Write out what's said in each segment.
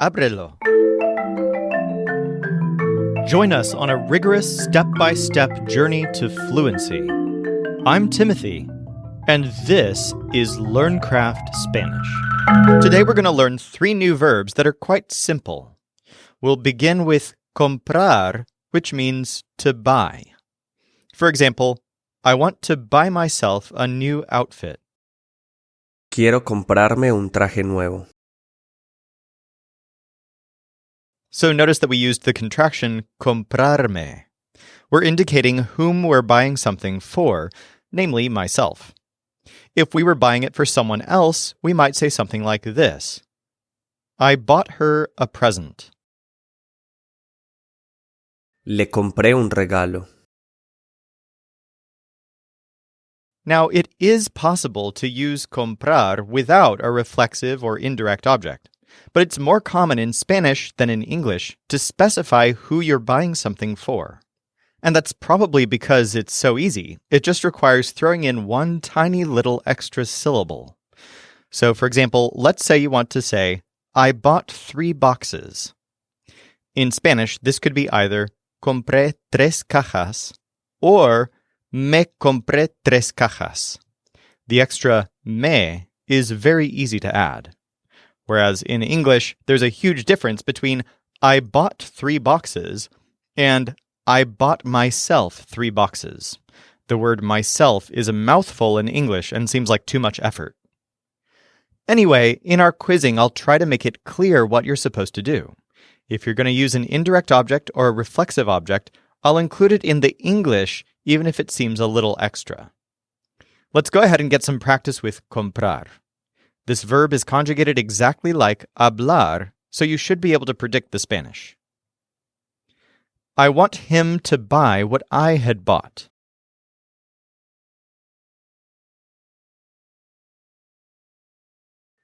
Ábrelo. Join us on a rigorous step-by-step journey to fluency. I'm Timothy, and this is LearnCraft Spanish. Today we're going to learn 3 new verbs that are quite simple. We'll begin with comprar, which means to buy. For example, I want to buy myself a new outfit. Quiero comprarme un traje nuevo. So notice that we used the contraction comprarme. We're indicating whom we're buying something for, namely myself. If we were buying it for someone else, we might say something like this. I bought her a present. Le compré un regalo. Now, it is possible to use comprar without a reflexive or indirect object, but it's more common in Spanish than in English to specify who you're buying something for. And that's probably because it's so easy. It just requires throwing in one tiny little extra syllable. So, for example, let's say you want to say, I bought 3 boxes. In Spanish, this could be either compré 3 cajas or me compré 3 cajas. The extra me is very easy to add. Whereas in English, there's a huge difference between I bought 3 boxes and I bought myself 3 boxes. The word myself is a mouthful in English and seems like too much effort. Anyway, in our quizzing, I'll try to make it clear what you're supposed to do. If you're going to use an indirect object or a reflexive object, I'll include it in the English even if it seems a little extra. Let's go ahead and get some practice with comprar. This verb is conjugated exactly like hablar, so you should be able to predict the Spanish. I want him to buy what I had bought.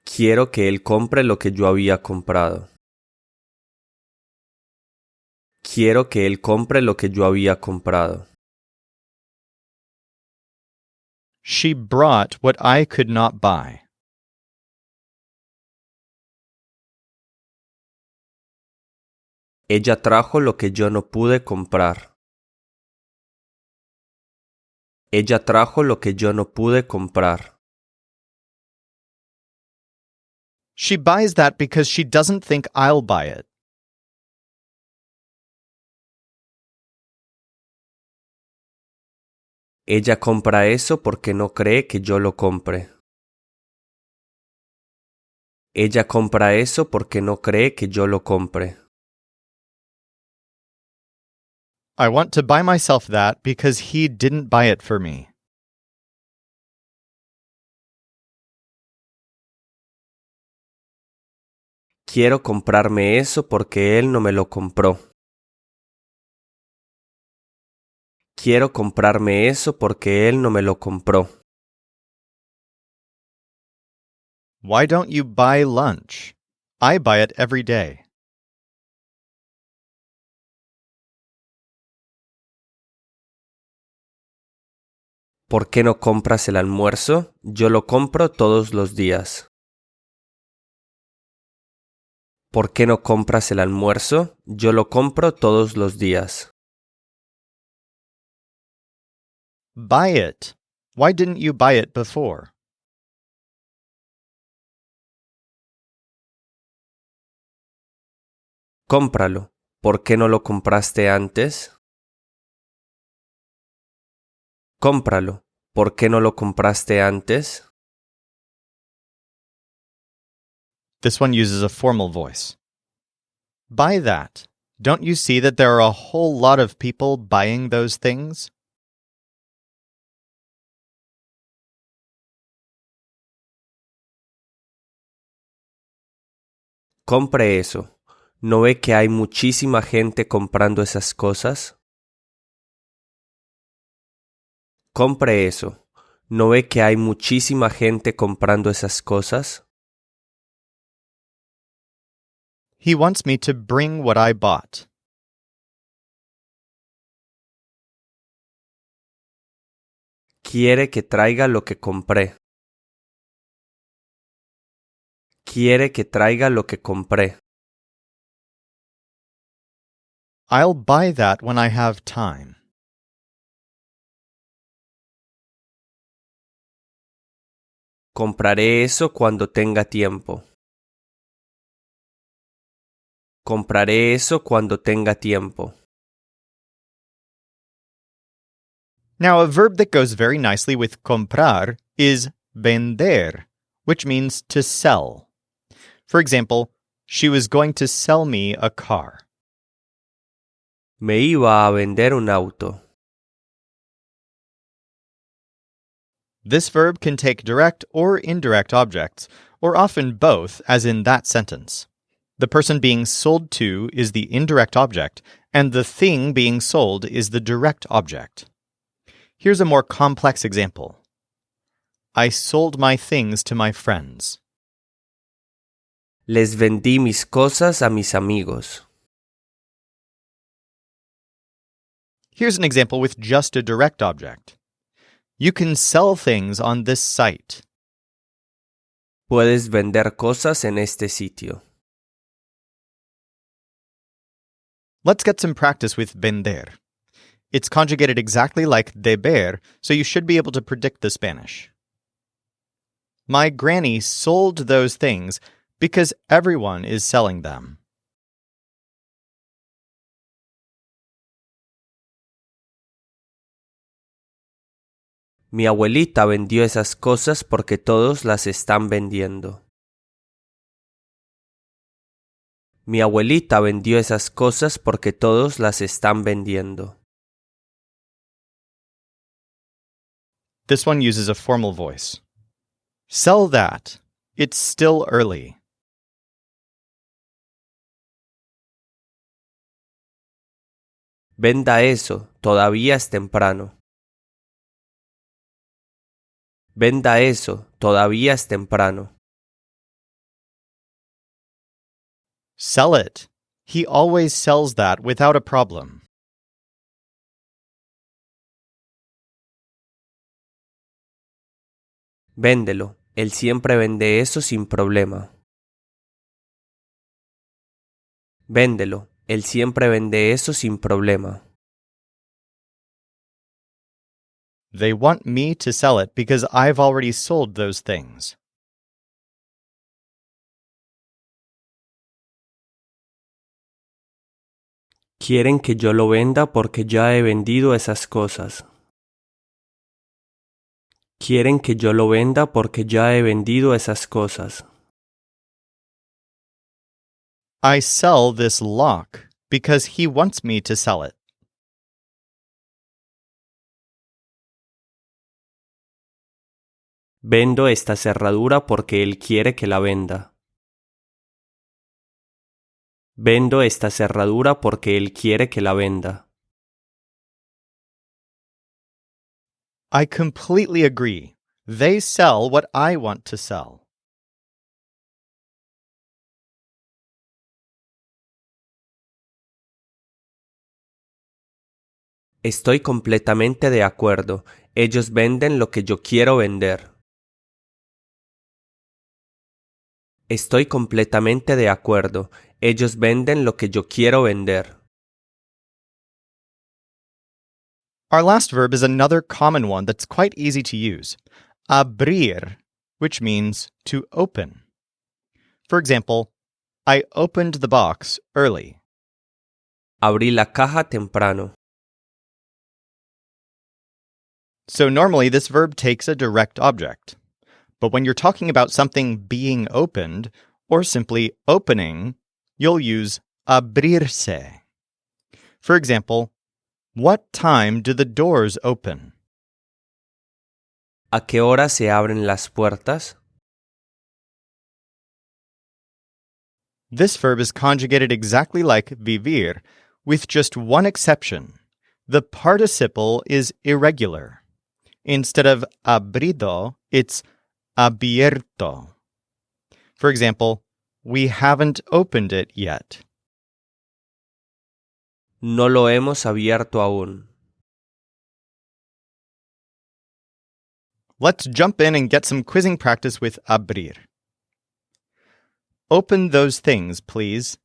Quiero que él compre lo que yo había comprado. Quiero que él compre lo que yo había comprado. She brought what I could not buy. Ella trajo lo que yo no pude comprar. Ella trajo lo que yo no pude comprar. She buys that because she doesn't think I'll buy it. Ella compra eso porque no cree que yo lo compre. Ella compra eso porque no cree que yo lo compre. I want to buy myself that because he didn't buy it for me. Quiero comprarme eso porque él no me lo compró. Quiero comprarme eso porque él no me lo compró. Why don't you buy lunch? I buy it every day. ¿Por qué no compras el almuerzo? Yo lo compro todos los días. ¿Por qué no compras el almuerzo? Yo lo compro todos los días. Buy it. Why didn't you buy it before? Cómpralo. ¿Por qué no lo compraste antes? Cómpralo. ¿Por qué no lo compraste antes? This one uses a formal voice. Buy that. Don't you see that there are a whole lot of people buying those things? Compre eso. ¿No ve que hay muchísima gente comprando esas cosas? Compre eso. ¿No ve que hay muchísima gente comprando esas cosas? He wants me to bring what I bought. Quiere que traiga lo que compré. Quiere que traiga lo que compré. I'll buy that when I have time. Compraré eso cuando tenga tiempo. Compraré eso cuando tenga tiempo. Now, a verb that goes very nicely with comprar is vender, which means to sell. For example, she was going to sell me a car. Me iba a vender un auto. This verb can take direct or indirect objects, or often both, as in that sentence. The person being sold to is the indirect object, and the thing being sold is the direct object. Here's a more complex example. I sold my things to my friends. Les vendí mis cosas a mis amigos. Here's an example with just a direct object. You can sell things on this site. Puedes vender cosas en este sitio. Let's get some practice with vender. It's conjugated exactly like deber, so you should be able to predict the Spanish. My granny sold those things because everyone is selling them. Mi abuelita vendió esas cosas porque todos las están vendiendo. Mi abuelita vendió esas cosas porque todos las están vendiendo. This one uses a formal voice. Sell that. It's still early. Venda eso, todavía es temprano. Venda eso, todavía es temprano. Sell it. He always sells that without a problem. Véndelo, él siempre vende eso sin problema. Véndelo, él siempre vende eso sin problema. They want me to sell it because I've already sold those things. Quieren que yo lo venda porque ya he vendido esas cosas. Quieren que yo lo venda porque ya he vendido esas cosas. I sell this lock because he wants me to sell it. Vendo esta cerradura porque él quiere que la venda. Vendo esta cerradura porque él quiere que la venda. I completely agree. They sell what I want to sell. Estoy completamente de acuerdo. Ellos venden lo que yo quiero vender. Estoy completamente de acuerdo. Ellos venden lo que yo quiero vender. Our last verb is another common one that's quite easy to use. Abrir, which means to open. For example, I opened the box early. Abrí la caja temprano. So normally this verb takes a direct object. But when you're talking about something being opened, or simply opening, you'll use abrirse. For example, what time do the doors open? ¿A qué hora se abren las puertas? This verb is conjugated exactly like vivir, with just one exception. The participle is irregular. Instead of abrido, it's abierto. For example, we haven't opened it yet. No lo hemos abierto aún. Let's jump in and get some quizzing practice with abrir. Open those things, please.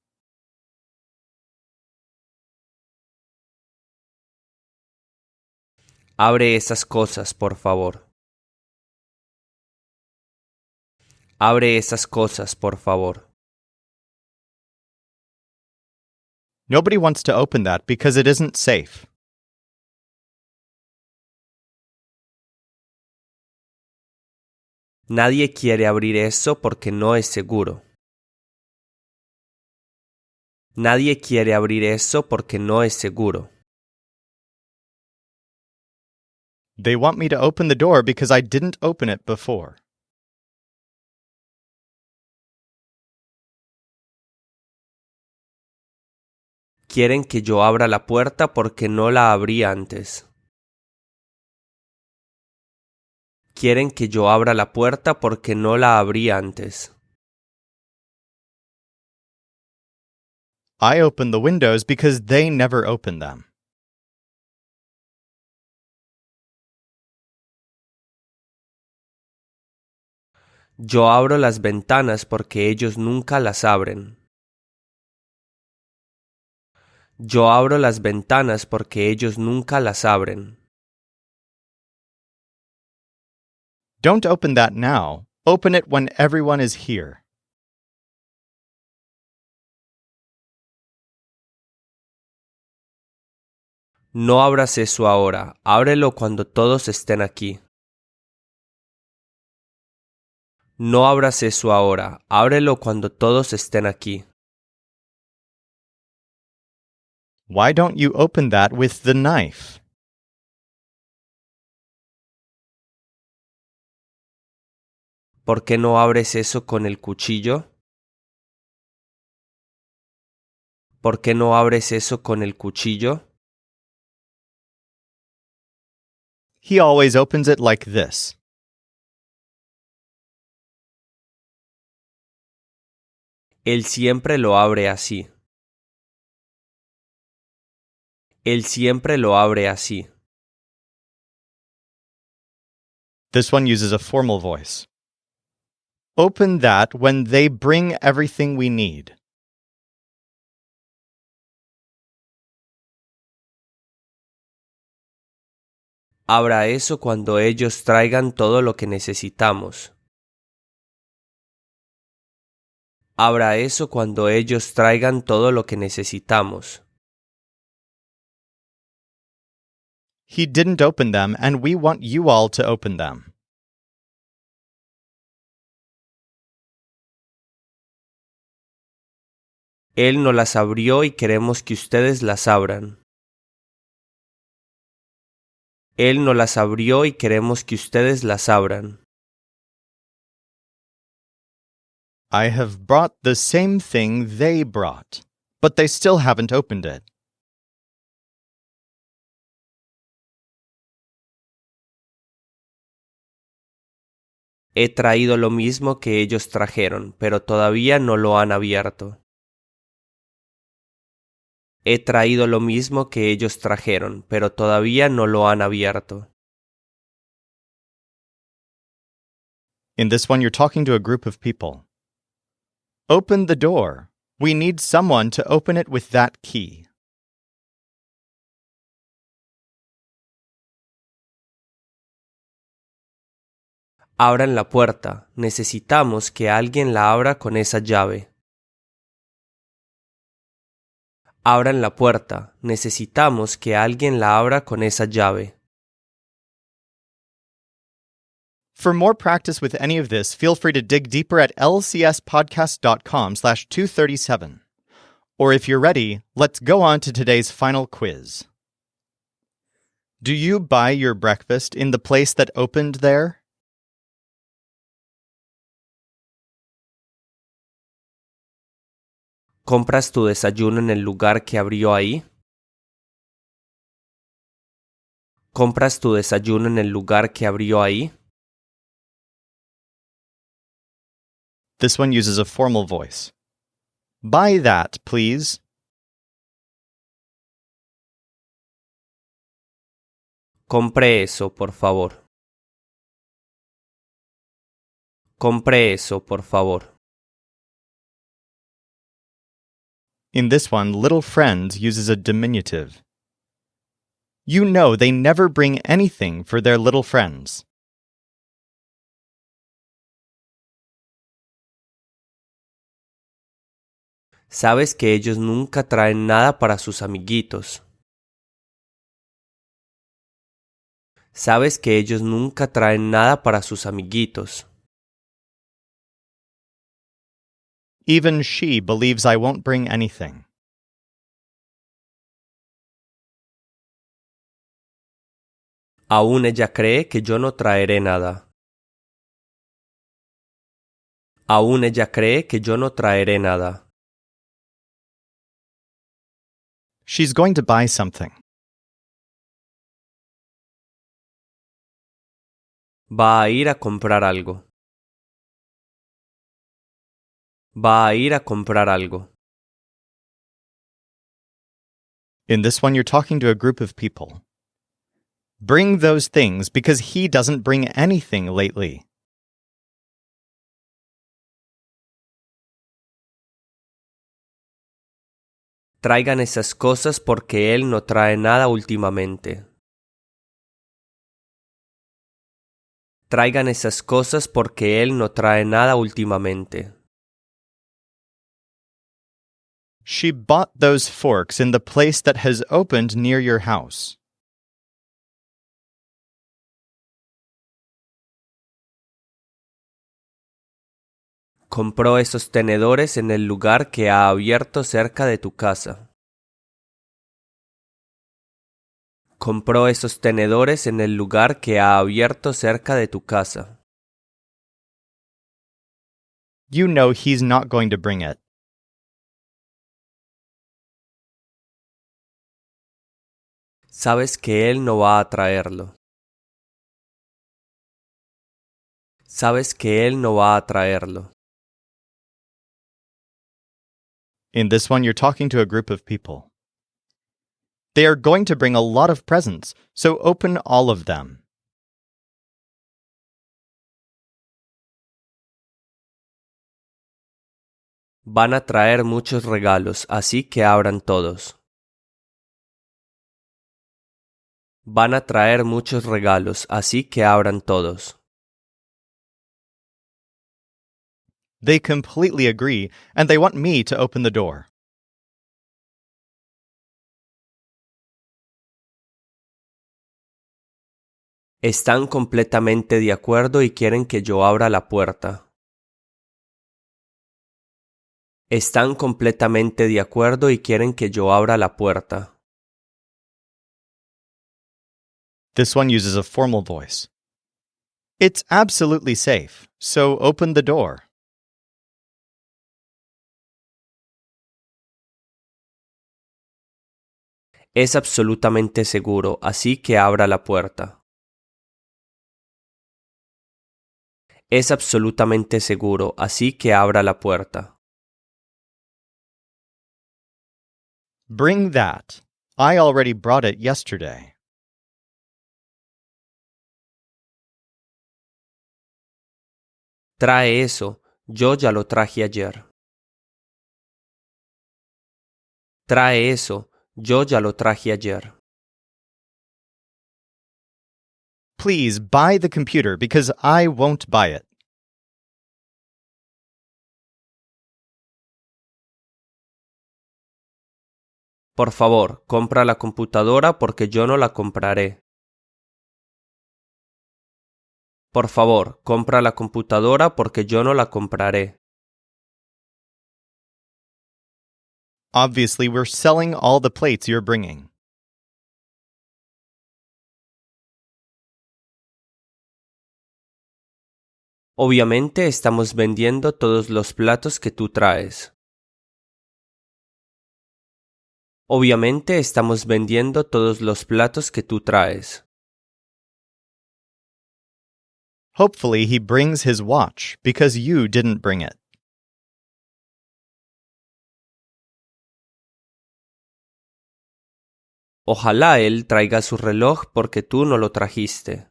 Abre esas cosas, por favor. Abre esas cosas, por favor. Nobody wants to open that because it isn't safe. Nadie quiere abrir eso porque no es seguro. Nadie quiere abrir eso porque no es seguro. They want me to open the door because I didn't open it before. Quieren que yo abra la puerta porque no la abrí antes. Quieren que yo abra la puerta porque no la abrí antes. I open the windows because they never open them. Yo abro las ventanas porque ellos nunca las abren. Yo abro las ventanas porque ellos nunca las abren. Don't open that now. Open it when everyone is here. No abras eso ahora, ábrelo cuando todos estén aquí. No abras eso ahora, ábrelo cuando todos estén aquí. Why don't you open that with the knife? ¿Por qué no abres eso con el cuchillo? ¿Por qué no abres eso con el cuchillo? He always opens it like this. Él siempre lo abre así. Él siempre lo abre así. This one uses a formal voice. Open that when they bring everything we need. Abra eso cuando ellos traigan todo lo que necesitamos. Abra eso cuando ellos traigan todo lo que necesitamos. He didn't open them, and we want you all to open them. Él no las abrió y queremos que ustedes las abran. Él no las abrió y queremos que ustedes las abran. I have brought the same thing they brought, but they still haven't opened it. He traído lo mismo que ellos trajeron, pero todavía no lo han abierto. He traído lo mismo que ellos trajeron, pero todavía no lo han abierto. In this one, you're talking to a group of people. Open the door. We need someone to open it with that key. Abran la puerta. Necesitamos que alguien la abra con esa llave. Abran la puerta. Necesitamos que alguien la abra con esa llave. For more practice with any of this, feel free to dig deeper at lcspodcast.com/237. Or if you're ready, let's go on to today's final quiz. Do you buy your breakfast in the place that opened there? ¿Compras tu desayuno en el lugar que abrió ahí? ¿Compras tu desayuno en el lugar que abrió ahí? This one uses a formal voice. Buy that, please. Compre eso, por favor. Compre eso, por favor. In this one, little friend uses a diminutive. You know they never bring anything for their little friends. Sabes que ellos nunca traen nada para sus amiguitos. Sabes que ellos nunca traen nada para sus amiguitos. Even she believes I won't bring anything. Aún ella cree que yo no traeré nada. Aún ella cree que yo no traeré nada. She's going to buy something. Va a ir a comprar algo. Va a ir a comprar algo. In this one, you're talking to a group of people. Bring those things because he doesn't bring anything lately. Traigan esas cosas porque él no trae nada últimamente. Traigan esas cosas porque él no trae nada últimamente. She bought those forks in the place that has opened near your house. Compró esos tenedores en el lugar que ha abierto cerca de tu casa. Compró esos tenedores en el lugar que ha abierto cerca de tu casa. You know he's not going to bring it. Sabes que él no va a traerlo. Sabes que él no va a traerlo. In this one, you're talking to a group of people. They are going to bring a lot of presents, so open all of them. Van a traer muchos regalos, así que abran todos. Van a traer muchos regalos, así que abran todos. They completely agree, and they want me to open the door. Están completamente de acuerdo y quieren que yo abra la puerta. Están completamente de acuerdo y quieren que yo abra la puerta. This one uses a formal voice. It's absolutely safe, so open the door. Es absolutamente seguro, así que abra la puerta. Es absolutamente seguro, así que abra la puerta. Bring that. I already brought it yesterday. Trae eso, yo ya lo traje ayer. Trae eso, yo ya lo traje ayer. Please buy the computer because I won't buy it. Por favor, compra la computadora porque yo no la compraré. Por favor, compra la computadora porque yo no la compraré. Obviously, we're selling all the plates you're bringing. Obviamente estamos vendiendo todos los platos que tú traes. Obviamente estamos vendiendo todos los platos que tú traes. Hopefully, he brings his watch because you didn't bring it. Ojalá él traiga su reloj porque tú no lo trajiste.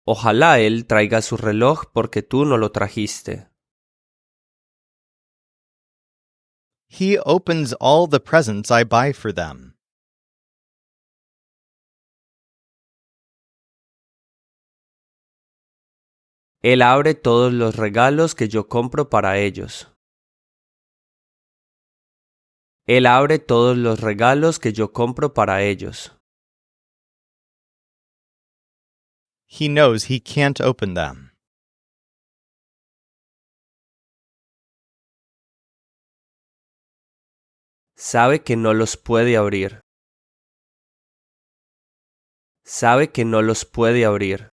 Ojalá él traiga su reloj porque tú no lo trajiste. He opens all the presents I buy for them. Él abre todos los regalos que yo compro para ellos. Él abre todos los regalos que yo compro para ellos. He knows he can't open them. Sabe que no los puede abrir. Sabe que no los puede abrir.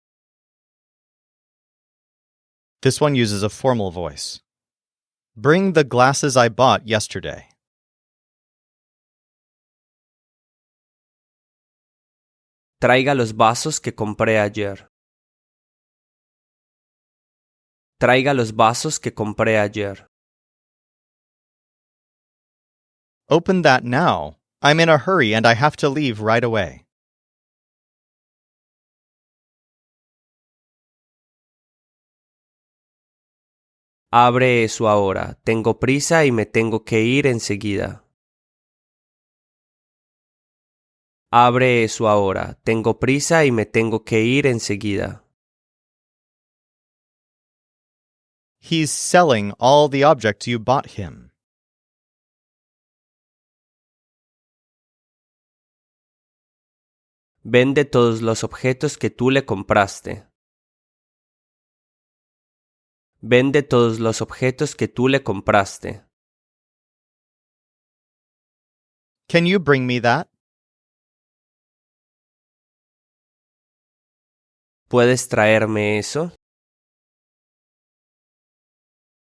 This one uses a formal voice. Bring the glasses I bought yesterday. Traiga los vasos que compré ayer. Traiga los vasos que compré ayer. Open that now. I'm in a hurry and I have to leave right away. Abre eso ahora. Tengo prisa y me tengo que ir enseguida. Abre eso ahora. Tengo prisa y me tengo que ir enseguida. He's selling all the objects you bought him. Vende todos los objetos que tú le compraste. Vende todos los objetos que tú le compraste. Can you bring me that? ¿Puedes traerme eso?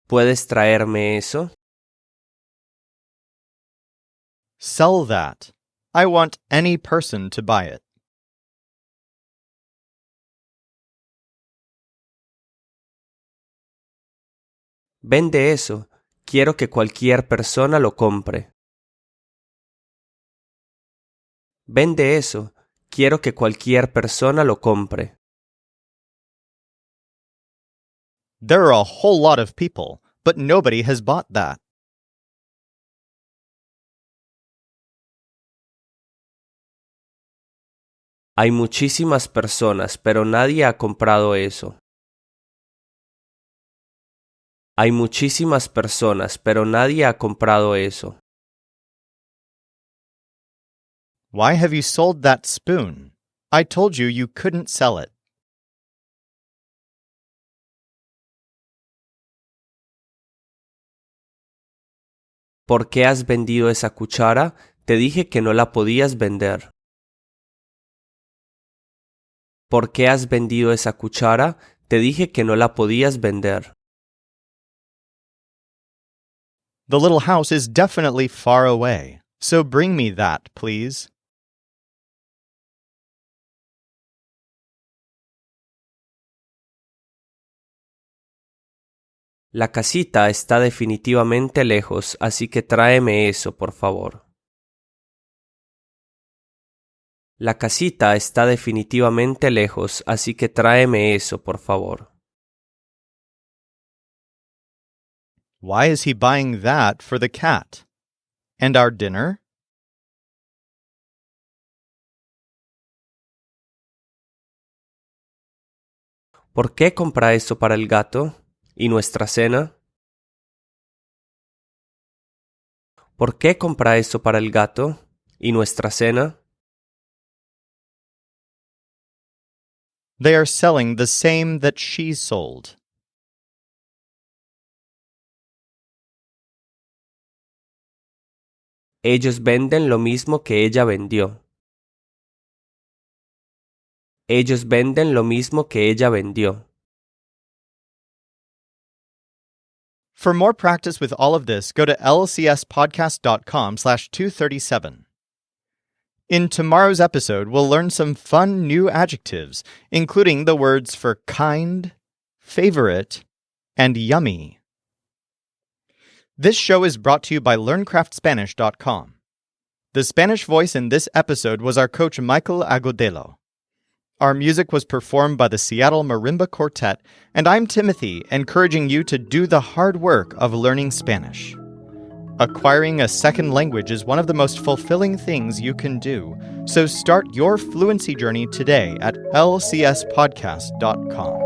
¿Puedes traerme eso? Sell that. I want any person to buy it. Vende eso. Quiero que cualquier persona lo compre. Vende eso. Quiero que cualquier persona lo compre. There are a whole lot of people, but nobody has bought that. Hay muchísimas personas, pero nadie ha comprado eso. Hay muchísimas personas, pero nadie ha comprado eso. Why have you sold that spoon? I told you you couldn't sell it. ¿Por qué has vendido esa cuchara? Te dije que no la podías vender. ¿Por qué has vendido esa cuchara? Te dije que no la podías vender. The little house is definitely far away, so bring me that, please. La casita está definitivamente lejos, así que tráeme eso, por favor. La casita está definitivamente lejos, así que tráeme eso, por favor. Why is he buying that for the cat? And our dinner? ¿Por qué compra eso para el gato? ¿Y nuestra cena? ¿Por qué compra eso para el gato? ¿Y nuestra cena? They are selling the same that she sold. Ellos venden lo mismo que ella vendió. Ellos venden lo mismo que ella vendió. For more practice with all of this, go to lcspodcast.com/237. In tomorrow's episode, we'll learn some fun new adjectives, including the words for kind, favorite, and yummy. This show is brought to you by LearnCraftSpanish.com. The Spanish voice in this episode was our coach Michael Agudelo. Our music was performed by the Seattle Marimba Quartet, and I'm Timothy, encouraging you to do the hard work of learning Spanish. Acquiring a second language is one of the most fulfilling things you can do. So start your fluency journey today at lcspodcast.com.